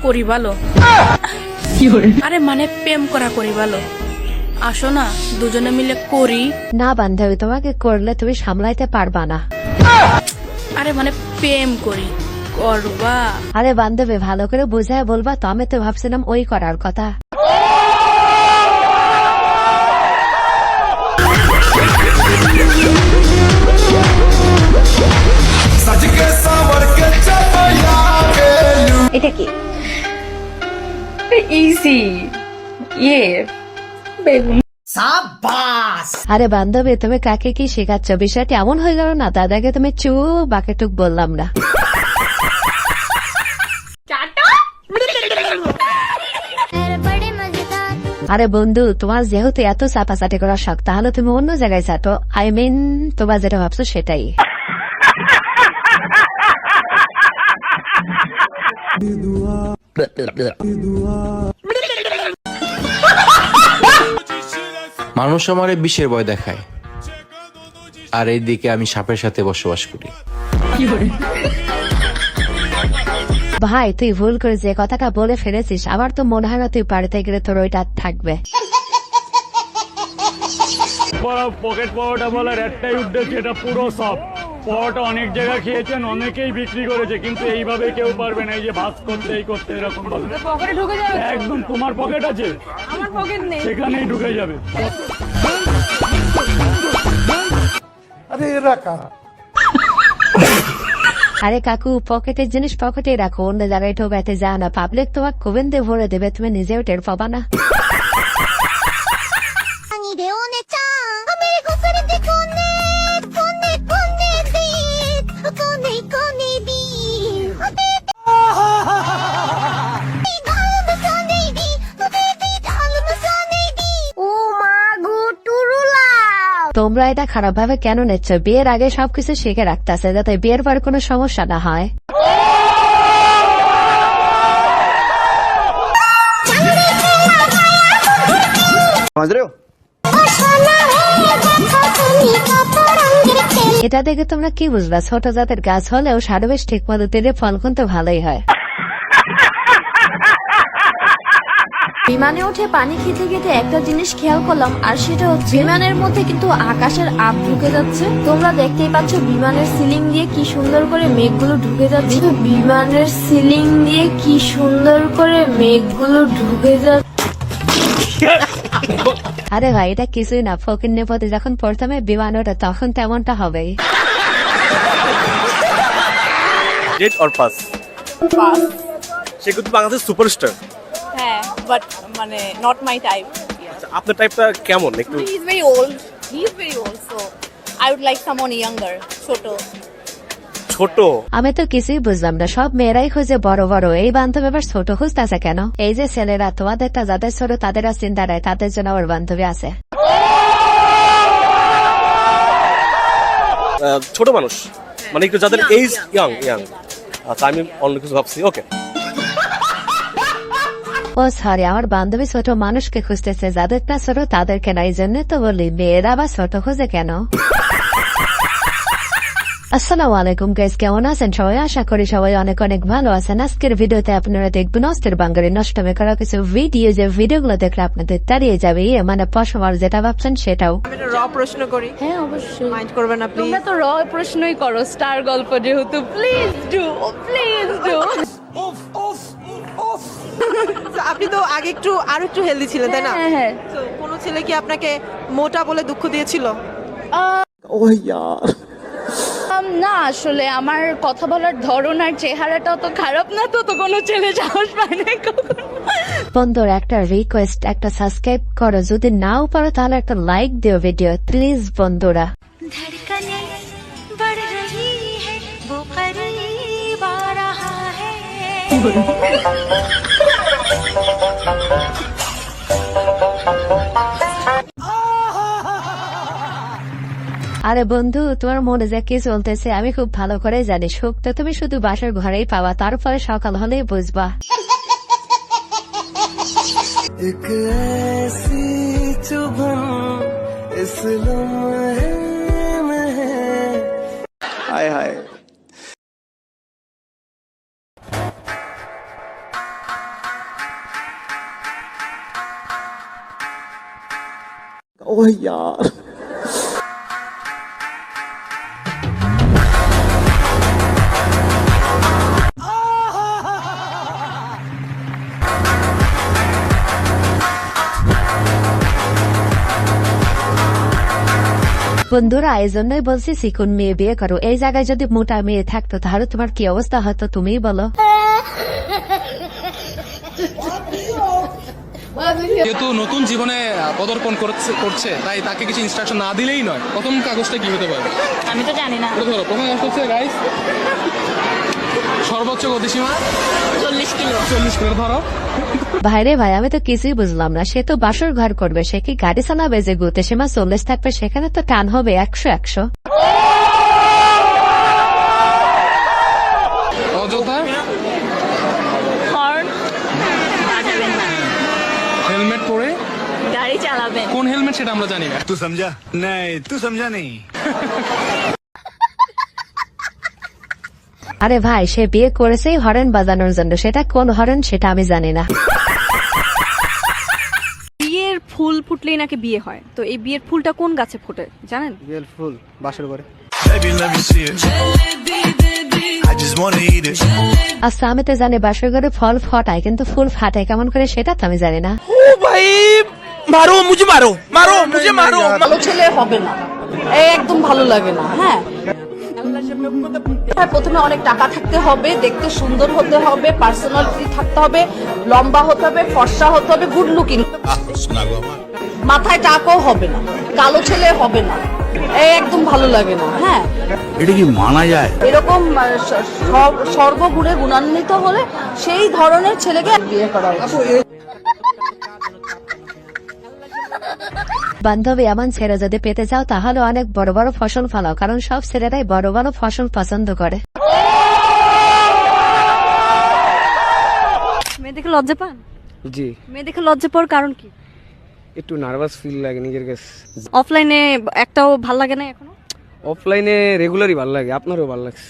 করি ভালো। আরে মানে প্রেম করা করি ভালো। আসো না দুজনে মিলে করি। না বান্ধবী, তোমাকে করলে তুমি সামলাইতে পারবা না। আরে মানে প্রেম করি, করবা? আরে বান্ধবী ভালো করে বুঝায় বলবা তো, আমি তো ভাবছিলাম ওই করার কথা। এটা কি? ইজি ইয়ে বেগুন। আরে বান্ধবী তুমি কাকে কি শেখাচ্ছ? বিষয়টি এমন হয়ে গেল না দাদাকে তুমি চু বাকেটুক বললাম না। আরে বন্ধু, তোমার যেহেতু এত চাপাচাটি করা শখ, তাহলে তুমি অন্য জায়গায় চাটো। আই মিন তোমার যেটা ভাবছো সেটাই। মানুষ আমারে বিষের ভয় দেখায়, আর এইদিকে আমি সাপের সাথে বসবাস করি। ভাই তুই ভুল করে যে কথাটা বলে ফেলেছিস, আবার তো মনে হয় না তুই বাড়িতে গেলে তোর ওইটা থাকবে। পকেট পাওয়াটা বলার একটাই উদ্দেশ্য, এটা পুরো সব পাওয়াটা অনেক জায়গায় খেয়েছেন, অনেকেই বিক্রি করেছে, কিন্তু এইভাবে কেউ পারবে না। এই যে ভাস করতে এই করতে এরকম পকেটে ঢুকে যাবে একদম। তোমার পকেট আছে? আমার পকেট নেই, সেখানেই ঢুকে যাবে। আরে কাকু, পকেটের জিনিস পকেটে রাখো, অন্য জায়গায় ঢোকাতে যা না। পাবলিক তোমার কোবেন্দে ভরে দেবে, তুমি নিজেও টের পাবা না। তোমরা এটা খারাপ ভাবে কেন নিচ্ছ? বিয়ের আগে সবকিছু শিখে রাখতেছে যাতে বিয়ের পর কোনো সমস্যা না হয়। এটা দেখে তোমরা কি বুঝবা? ছোট জাতের গাছ হলেও সারবেশ ঠিক মতো দিলে ফল কিন্তু ভালোই হয়। বিমানে উঠে পানি খেতে খেতে একটা জিনিস খেয়াল করলাম, আর সেটা হচ্ছে বিমানের মধ্যে কিন্তু আকাশের আপ ঢুকে যাচ্ছে। তোমরা দেখতেই পাচ্ছ বিমানের সিলিং দিয়ে কি সুন্দর করে মেঘগুলো ঢুকে যাচ্ছে। বিমানের সিলিং দিয়ে কি সুন্দর করে মেঘগুলো ঢুকে যাচ্ছে। আরে ভাই এটা কিছুই না, ফকির নেপথে যখন প্রথমে বিমান ওঠে তখন তেমনটা হবেই। Date or pass? পাস। সে কিন্তু বাংলাদেশের সুপারস্টার। হ্যাঁ, বাট মানে নট মাই টাইপ। আপনার টাইপটা কেমন? একটু he is very old, so I would like someone younger, ছোট। ছোট? আমি তো কিছুই বুঝলাম না, সব মেয়েরাই খুঁজে বড় বড়, এই বান্ধবী আবার ছোট খুঁজতেছে কেন? এই যে ছেলেরা তোমাদেরটা যাদের ছোট তাদের আর চিন্তা নাই, তাদের জন্য ওর বান্ধবী আছে। ছোট মানুষ মানে একটু যাদের এজ ইয়াং। আচ্ছা, আমি অন্য কিছু ভাবছি। ওকে। ও সরি, আমার বান্ধবী ছোট মানুষকে খুঁজতেছে, যাদেরটা ছোট তাদেরকে না। এই জন্য তো বলি মেয়েরা বা ছোট খুঁজে কেন? আসসালামু আলাইকুম গাইস, কেমন আছেন সবাই? আশা করি সবাই অনেক অনেক ভালো আছেন। আজকের ভিডিওতে আপনারা দেখবেন অস্থির বাঙালি নষ্টমে করা কিছু ভিডিও, যে ভিডিওগুলো দেখলে আপনাদের তাড়িয়ে যাবে, মানে পশমার যেটা ভাবছেন সেটাও। আমি একটা র প্রশ্ন করি। হ্যাঁ অবশ্যই, মাইন্ড করবে না প্লিজ? তোমরা তো র প্রশ্নই করো, স্টার গল্প যেহেতু। Please do, please do. আপনি তো আগে আরো একটু হেলদি ছিলেন, তাই না? হ্যাঁ হ্যাঁ। তো কোনো ছেলে কি আপনাকে মোটা বলে দুঃখ দিয়েছিল? না আসলে আমার কথা বলার ধরন আর চেহারাটা তো খারাপ না, তো কোনো ছেলে সাহস পায় না কখনো। বন্ধুরা একটা রিকোয়েস্ট, একটা সাবস্ক্রাইব করো, যদি নাও পারো তাহলে একটা লাইক দিও ভিডিও প্লিজ বন্ধুরা। আরে বন্ধু, তোমার মনে যে কি চলতেছে আমি খুব ভালো করে জানি। সুখ তো তুমি শুধু বাসার ঘরেই পাওয়া, তারপরে সকাল হলেই বুঝবা। হায় হায়। বন্ধুরা এই জন্যই বলছি চিকুন মেয়ে বিয়ে করো। এই জায়গায় যদি মোটা মেয়ে থাকতো তাহলে তোমার কি অবস্থা হতো তুমিই বলো। যেহেতু নতুন জীবনে পদার্পণ করছে তাই তাকে কিছু ইনস্ট্রাকশন না দিলেই নয়। প্রথম কাগজটা কি হতে পারে আমি তো জানি না। ধরো প্রথম কাগজ হচ্ছে গাইস সর্বোচ্চ গতিসীমা 40 কিলো। 40 কিলো ধরো। ভাইরে ভাই আমি তো কিছুই বুঝলাম না। সে তো বাসর ঘর করবে, সে কি গাড়ি চালাবে যে গতি সীমা 40 থাকবে? সেখানে তো টান হবে 100-100। অযথা হর্ন বাজাবেন না, হেলমেট পরে গাড়ি চালাবেন। কোন হেলমেট সেটা আমরা জানি না। तू समझा नहीं, तू समझा नहीं। আরে ভাই সে বিয়ে করেছেই হরেন বাজানোর জন্য, সেটা কোন হরেন সেটা আমি জানি না। বিয়ের ফুল ফুটলেই নাকি বিয়ে হয়, তো এই বিয়ের ফুলটা কোন গাছে ফোটে জানেন? বিয়ের ফুল বাসর করে। আচ্ছা আমি তো জানি বাসর ঘরে ফল ফটায়, কিন্তু ফুল ফাটায় কেমন করে সেটা তো আমি জানি না। ভালো ছেলে হবে না, একদম ভালো লাগে না। হ্যাঁ, প্রথমে অনেক টাকা থাকতে হবে, দেখতে সুন্দর হতে হবে, পার্সোনালিটি থাকতে হবে, লম্বা হতে হবে, ফর্সা হতে হবে, গুড লুকিং। মাথায় টাকাও হবে না, কালো ছেলে হবে না, একদম ভালো লাগে না। হ্যাঁ, এটা কি মানা যায়? এরকম সর্বগুণে গুণান্বিত হলে সেই ধরনের ছেলেকে বিয়ে করা উচিত। বান্ধবী এমন ছেলে যদি পেতে চাও তাহলে অনেক বড় বড় ফসল ফলাও, কারণ সব ছেলেরাই বড় বড় ফসল পছন্দ করে। মেয়ে দেখে লজ্জা পান? জি, মেয়ে দেখে লজ্জা পাওয়ার কারণ কি? একটু নার্ভাস ফিল লাগে নিজের কাছে। অফলাইনে একটাও ভাল লাগে না এখনো? অফলাইনে রেগুলারই ভালো লাগে, আপনারও ভালো লাগছে।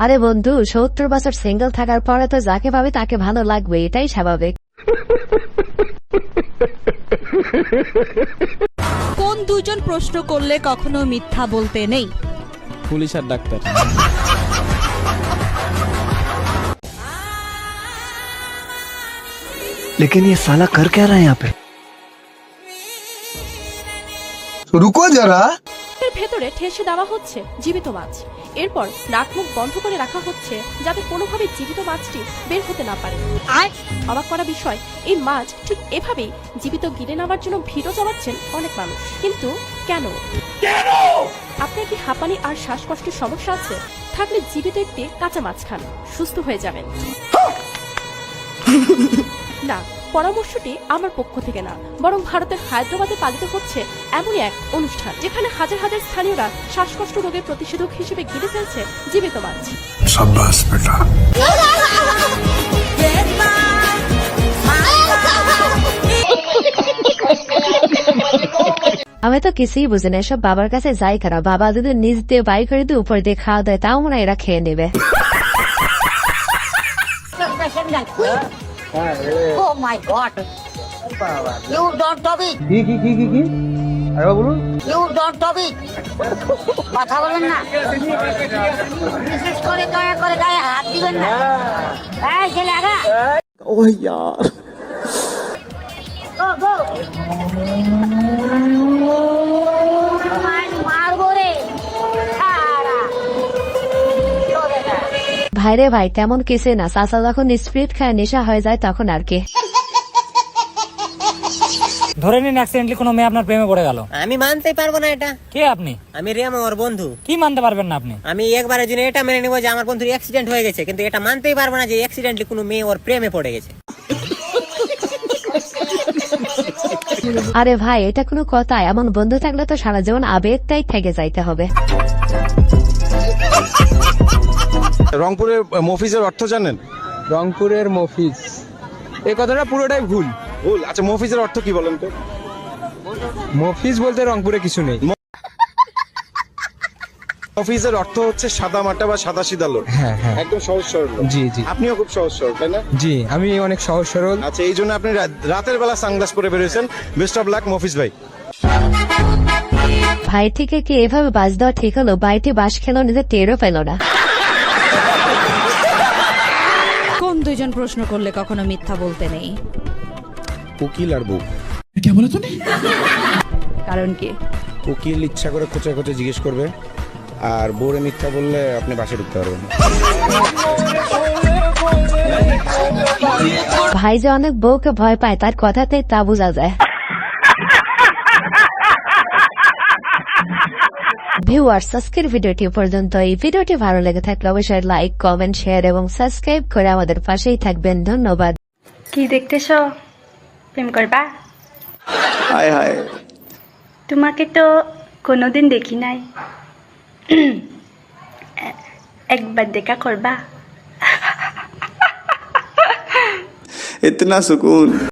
আরে বন্ধু 70 বছর সিঙ্গেল থাকার পরে তো যাকে পাবে তাকে ভালো লাগবে, এটাই স্বাভাবিক। কোন দুজন প্রশ্ন করলে কখনো মিথ্যা বলতে নেই? পুলিশ আর ডাক্তার। लेकिन ये साला कर क्या रहा है यहाँ पे? रुको जरा। এর ভেতরে ঠেসে দেওয়া হচ্ছে জীবিত মাছ, এরপর নাক মুখ বন্ধ করে রাখা হচ্ছে যাতে কোনোভাবে জীবিত মাছটি বের হতে না পারে। অবাক করা বিষয়, এই মাছ ঠিক এভাবেই জীবিত গিলে নেওয়ার জন্য ভিড়ও জমাচ্ছেন অনেক মানুষ। কিন্তু কেন? আপনার কি হাঁপানি আর শ্বাসকষ্টের সমস্যা আছে? থাকলে জীবিত একটি কাঁচা মাছ খান, সুস্থ হয়ে যাবেন। না, পরামর্শটি আমার পক্ষ থেকে না, বরং ভারতের হায়দ্রাবাদে পালিত হচ্ছে এমনই এক অনুষ্ঠান যেখানে হাজার হাজার স্থানীয়রা শ্বাসকষ্ট রোগের প্রতিষেধক হিসেবে গিলে ফেলছে জীবিত মাছ। शाबाश बेटा। আমি তো কিছুই বুঝি না, এসব বাবার কাছে যাই খারাপ। বাবা যদি নিজ দিয়ে বাই করে দিয়ে উপর দিয়ে খাওয়া দেয় তাও মনে হয় এরা খেয়ে নেবে। Oh my God! You don't stop it! কি আরে বলুন। You don't stop it! কথা বলেন না, বিশেষ করে দয়া করে গায়ে হাত দিবেন না। এই ছেলে আগা। ও यार। Go go! মারবো রে। সারা। ভাইরে ভাই তেমন কিছু না, চাচা যখন স্পিরিট খায় নেশা হয়ে যায় তখন আর কি। ধরে নিন অ্যাক্সিডেন্টলি কোনো মেয়ে আপনার প্রেমে পড়ে গেল। আমি মানতেই পারবো না এটা। কে আপনি? আমি রিয়াম, আমার বন্ধু। কি মানতে পারবেন না আপনি? আমি একবারের জন্য এটা মেনে নেবো যে আমার বন্ধুর অ্যাক্সিডেন্ট হয়ে গেছে, কিন্তু এটা মানতেই পারবো না যে অ্যাক্সিডেন্টলি কোনো মেয়ে ওর প্রেমে পড়ে গেছে। আরে ভাই এটা কোনো কথা? এমন বন্ধু থাকলে তো সারা জীবন আবেগটাই থেকে যাইতে হবে। রংপুরের মফিজের অর্থ জানেন? রংপুরের মফিজ, এই কথাটা পুরোটাই ভুল। ভুল? আচ্ছা মফিজের অর্থ কি বলেন তো? মফিজ বলতে রংপুরে কিছু নেই। অফিসের অর্থ হচ্ছে সাদা মাটা বা সাদা সিধা লোক। হ্যাঁ হ্যাঁ, একদম সহজ সরল। জি জি, আপনিও খুব সহজ সরল, তাই না? জি, আমি অনেক সহজ সরল। আচ্ছা, এই জন্য আপনি রাতের বেলা সানগ্লাস পরে বেরিয়েছেন। বেস্ট অফ লাক মফিজ ভাই। ভাই থেকে কি এভাবে বাস দেওয়া ঠিক হলো? ভাইটি বাস খেলো, নিজের টেরও পেল না। কোন দুইজন প্রশ্ন করলে কখনো মিথ্যা বলতে নেই? উকিল আর বউ। কারণ কি? উকিল ইচ্ছা করে খোঁচা খোঁচা জিজ্ঞেস করবে, আর বউরে মিথ্যা বললে আপনি বাসে ঢুকতে পারবেন। ভাই যে অনেক বউকে ভয় পায় তার কথাতে তা বোঝা যায়। ভিউয়ার্স, আজকের ভিডিওটি পর্যন্ত। এই ভিডিওটি ভালো লেগে থাকলে অবশ্যই লাইক, কমেন্ট, শেয়ার এবং সাবস্ক্রাইব করে আমাদের পাশেই থাকবেন। ধন্যবাদ। কি দেখতেছো? প্রেম করবা? হায় হায়, তোমাকে তো কোনোদিন দেখি নাই, একবার দেখা করবা? ইতনা সুকুন।